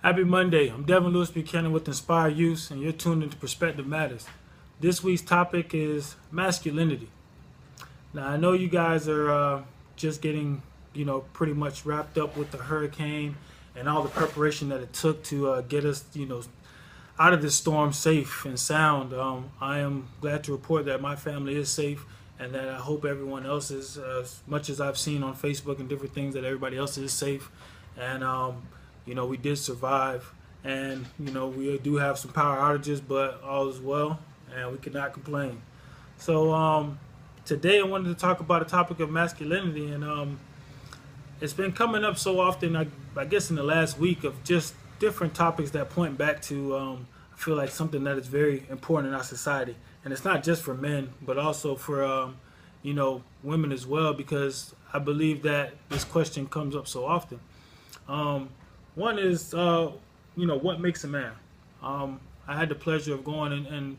Happy Monday. I'm Devon Lewis-Buchanan with Inspire Youth, and you're tuned into Perspective Matters. This week's topic is masculinity. Now, I know you guys are just getting, pretty much wrapped up with the hurricane and all the preparation that it took to get us, out of this storm safe and sound. I am glad to report that my family is safe, and that I hope everyone else is, as much as I've seen on Facebook and different things, that everybody else is safe. And we did survive, and we do have some power outages, but all is well, and we cannot complain. So today I wanted to talk about a topic of masculinity, and it's been coming up so often, I guess in the last week, of just different topics that point back to I feel like something that is very important in our society, and it's not just for men, but also for women as well, because I believe that this question comes up so often. One is, what makes a man? I had the pleasure of going and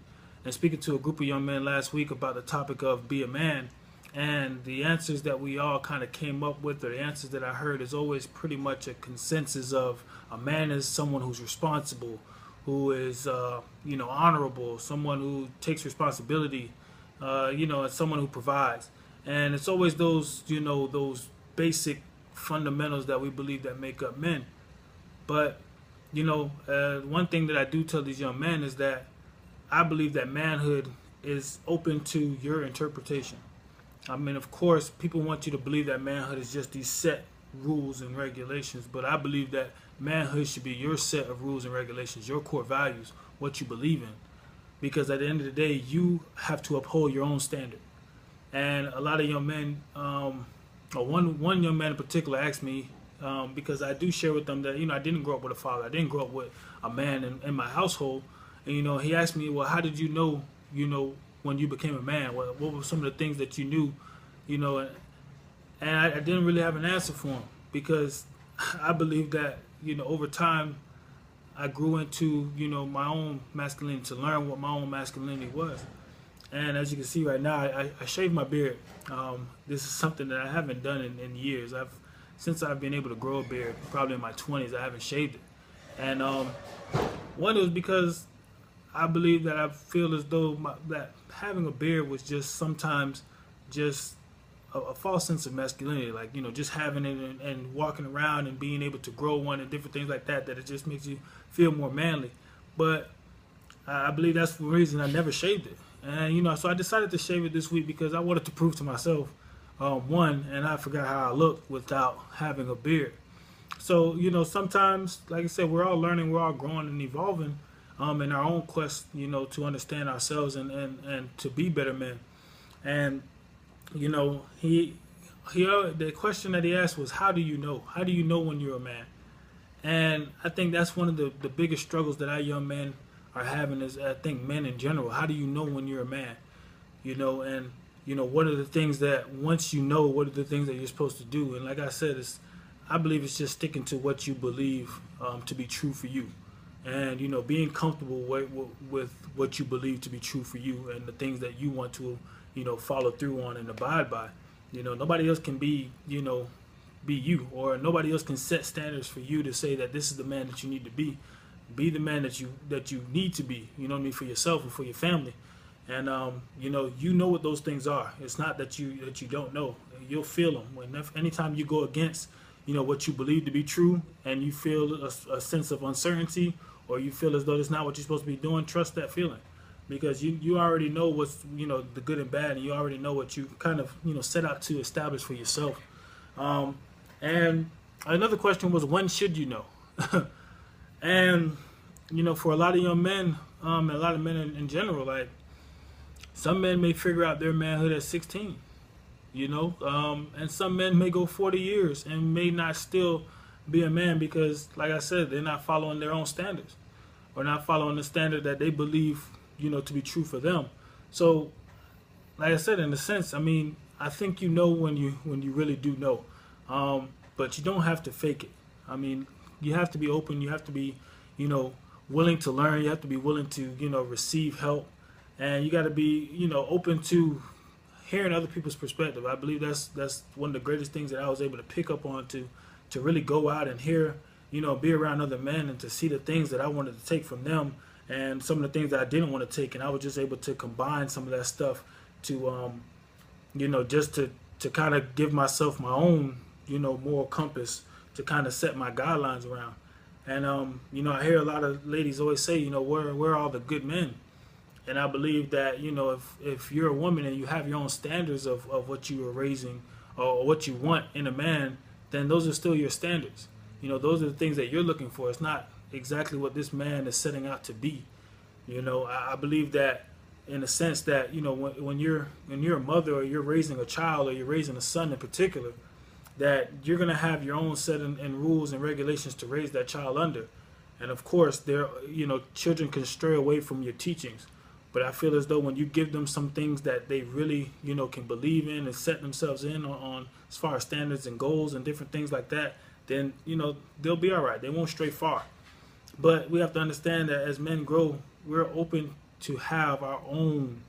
speaking to a group of young men last week about the topic of be a man. And the answers that we all kind of came up with, or the answers that I heard, is always pretty much a consensus of a man is someone who's responsible, who is, honorable, someone who takes responsibility, and someone who provides. And it's always those basic fundamentals that we believe that make up men. But one thing that I do tell these young men is that I believe that manhood is open to your interpretation. I mean, of course, people want you to believe that manhood is just these set rules and regulations, but I believe that manhood should be your set of rules and regulations, your core values, what you believe in. Because at the end of the day, you have to uphold your own standard. And a lot of young men, one young man in particular asked me, because I do share with them that, I didn't grow up with a father. I didn't grow up with a man in my household. And, he asked me, well, how did you know, when you became a man? What were some of the things that you knew, and I didn't really have an answer for him, because I believe that, over time, I grew into, my own masculinity, to learn what my own masculinity was. And as you can see right now, I shaved my beard. This is something that I haven't done in years. Since I've been able to grow a beard, probably in my 20s, I haven't shaved it. And one was because I believe that I feel as though that having a beard was just sometimes just a false sense of masculinity, like, just having it and walking around and being able to grow one and different things like that, that it just makes you feel more manly. But I believe that's the reason I never shaved it. And, so I decided to shave it this week because I wanted to prove to myself, one, and I forgot how I looked without having a beard. So, sometimes, like I said, we're all learning, we're all growing and evolving in our own quest, to understand ourselves and to be better men. And, the question that he asked was, how do you know? How do you know when you're a man? And I think that's one of the biggest struggles that our young men are having, is, I think, men in general. How do you know when you're a man? And what are the things that, once you know, what are the things that you're supposed to do? And like I said, I believe it's just sticking to what you believe to be true for you. And, being comfortable with what you believe to be true for you, and the things that you want to, follow through on and abide by. Nobody else can be you, or nobody else can set standards for you to say that this is the man that you need to be. Be the man that you need to be, for yourself and for your family. And you know what those things are. It's not that you don't know. You'll feel them. Anytime you go against, what you believe to be true, and you feel a sense of uncertainty, or you feel as though it's not what you're supposed to be doing, trust that feeling, because you already know what's the good and bad, and you already know what you kind of set out to establish for yourself. And another question was, when should you know? And for a lot of young men, and a lot of men in general, like, some men may figure out their manhood at 16, and some men may go 40 years and may not still be a man, because, like I said, they're not following their own standards, or not following the standard that they believe, to be true for them. So, like I said, in a sense, I mean, I think when you really do know, but you don't have to fake it. I mean, you have to be open. You have to be, willing to learn. You have to be willing to, receive help. And you got to be, open to hearing other people's perspective. I believe that's one of the greatest things that I was able to pick up on, to really go out and hear, be around other men and to see the things that I wanted to take from them and some of the things that I didn't want to take, and I was just able to combine some of that stuff to just to kind of give myself my own moral compass to kind of set my guidelines around. And I hear a lot of ladies always say, where are all the good men? And I believe that if you're a woman and you have your own standards of what you are raising or what you want in a man, then those are still your standards. Those are the things that you're looking for. It's not exactly what this man is setting out to be. I believe that in a sense that when you're a mother or you're raising a child or you're raising a son in particular, that you're going to have your own set and rules and regulations to raise that child under. And of course, children can stray away from your teachings. But I feel as though when you give them some things that they really, can believe in and set themselves in on as far as standards and goals and different things like that, then, they'll be all right. They won't stray far. But we have to understand that as men grow, we're open to have our own,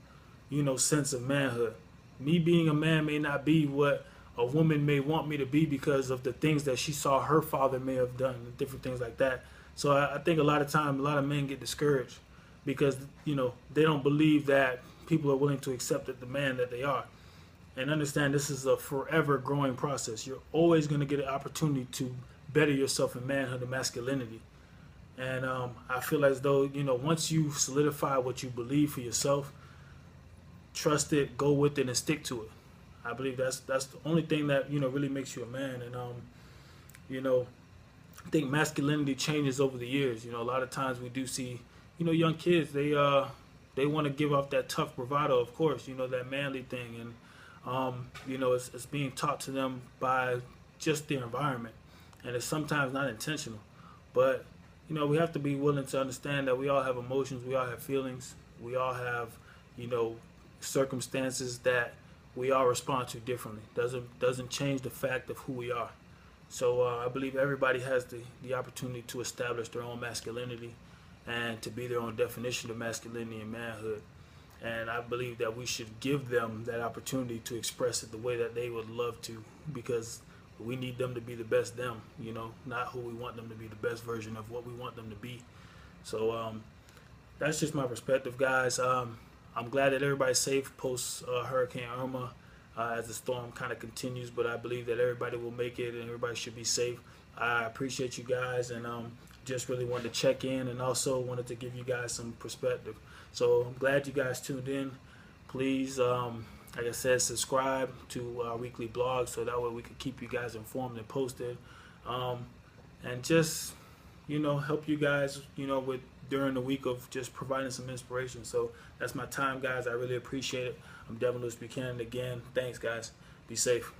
sense of manhood. Me being a man may not be what a woman may want me to be because of the things that she saw her father may have done and different things like that. So I think a lot of times, a lot of men get discouraged because, they don't believe that people are willing to accept the man that they are. And understand this is a forever growing process. You're always going to get an opportunity to better yourself in manhood and masculinity. And I feel as though, once you solidify what you believe for yourself, trust it, go with it, and stick to it. I believe that's the only thing that, really makes you a man. And, I think masculinity changes over the years. A lot of times we do see, young kids, they want to give off that tough bravado, of course, that manly thing. And, it's being taught to them by just their environment. And it's sometimes not intentional. But, we have to be willing to understand that we all have emotions, we all have feelings, we all have, circumstances that we all respond to differently. Doesn't change the fact of who we are. So I believe everybody has the opportunity to establish their own masculinity and to be their own definition of masculinity and manhood. And I believe that we should give them that opportunity to express it the way that they would love to, because we need them to be the best them, not who we want them to be, the best version of what we want them to be. So that's just my perspective, guys. I'm glad that everybody's safe post Hurricane Irma as the storm kind of continues, but I believe that everybody will make it and everybody should be safe. I appreciate you guys, and just really wanted to check in and also wanted to give you guys some perspective. So I'm glad you guys tuned in. Please, like I said, subscribe to our weekly blog so that way we can keep you guys informed and posted. And just, help you guys, with during the week of just providing some inspiration. So that's my time, guys. I really appreciate it. I'm Devon Lewis-Buchanan again. Thanks, guys. Be safe.